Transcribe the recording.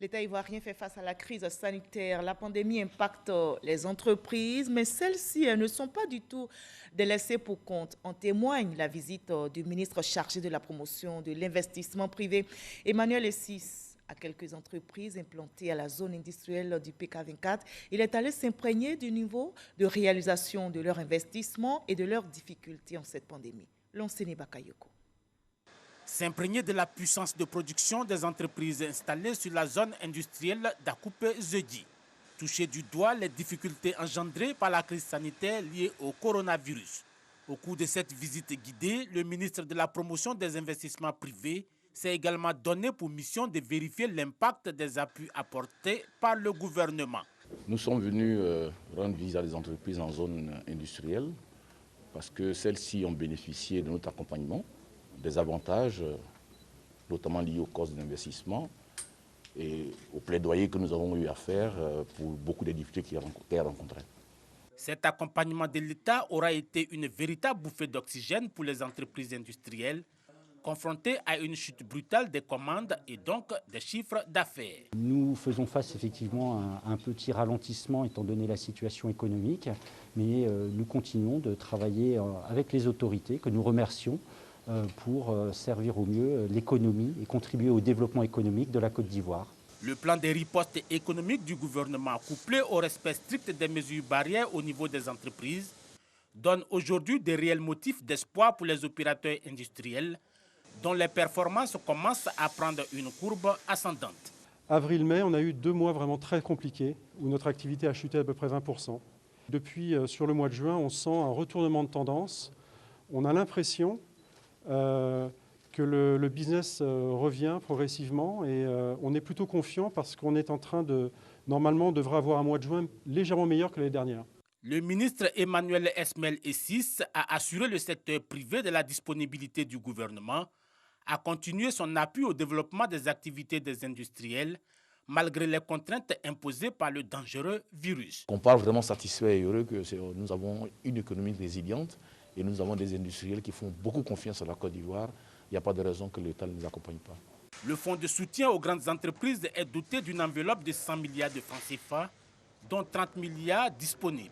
L'État ivoirien fait face à la crise sanitaire. La pandémie impacte les entreprises, mais celles-ci ne sont pas du tout délaissées pour compte. En témoigne la visite du ministre chargé de la promotion de l'investissement privé, Emmanuel Essis, à quelques entreprises implantées à la zone industrielle du PK24. Il est allé s'imprégner du niveau de réalisation de leur investissement et de leurs difficultés en cette pandémie. Lonseni Bakayoko. S'imprégner de la puissance de production des entreprises installées sur la zone industrielle d'Akoupé-Zedji. Toucher du doigt les difficultés engendrées par la crise sanitaire liée au coronavirus. Au cours de cette visite guidée, le ministre de la promotion des investissements privés s'est également donné pour mission de vérifier l'impact des appuis apportés par le gouvernement. Nous sommes venus rendre visite à des entreprises en zone industrielle parce que celles-ci ont bénéficié de notre accompagnement, des avantages, notamment liés aux causes d'investissement et au plaidoyer que nous avons eu à faire pour beaucoup des difficultés qu'elles rencontraient. Cet accompagnement de l'État aura été une véritable bouffée d'oxygène pour les entreprises industrielles, confrontées à une chute brutale des commandes et donc des chiffres d'affaires. Nous faisons face effectivement à un petit ralentissement étant donné la situation économique, mais nous continuons de travailler avec les autorités que nous remercions pour servir au mieux l'économie et contribuer au développement économique de la Côte d'Ivoire. Le plan de riposte économique du gouvernement, couplé au respect strict des mesures barrières au niveau des entreprises, donne aujourd'hui de réels motifs d'espoir pour les opérateurs industriels, dont les performances commencent à prendre une courbe ascendante. Avril-mai, on a eu 2 mois vraiment très compliqués, où notre activité a chuté à peu près 20%. Depuis, sur le mois de juin, on sent un retournement de tendance. On a l'impression que le business revient progressivement et on est plutôt confiant parce qu'on est en train de, normalement, on devrait avoir un mois de juin légèrement meilleur que l'année dernière. Le ministre Emmanuel Esmel Essis a assuré le secteur privé de la disponibilité du gouvernement à continuer son appui au développement des activités des industriels malgré les contraintes imposées par le dangereux virus. On parle vraiment satisfait et heureux que nous avons une économie résiliente et nous avons des industriels qui font beaucoup confiance à la Côte d'Ivoire. Il n'y a pas de raison que l'État ne nous accompagne pas. Le fonds de soutien aux grandes entreprises est doté d'une enveloppe de 100 milliards de francs CFA, dont 30 milliards disponibles.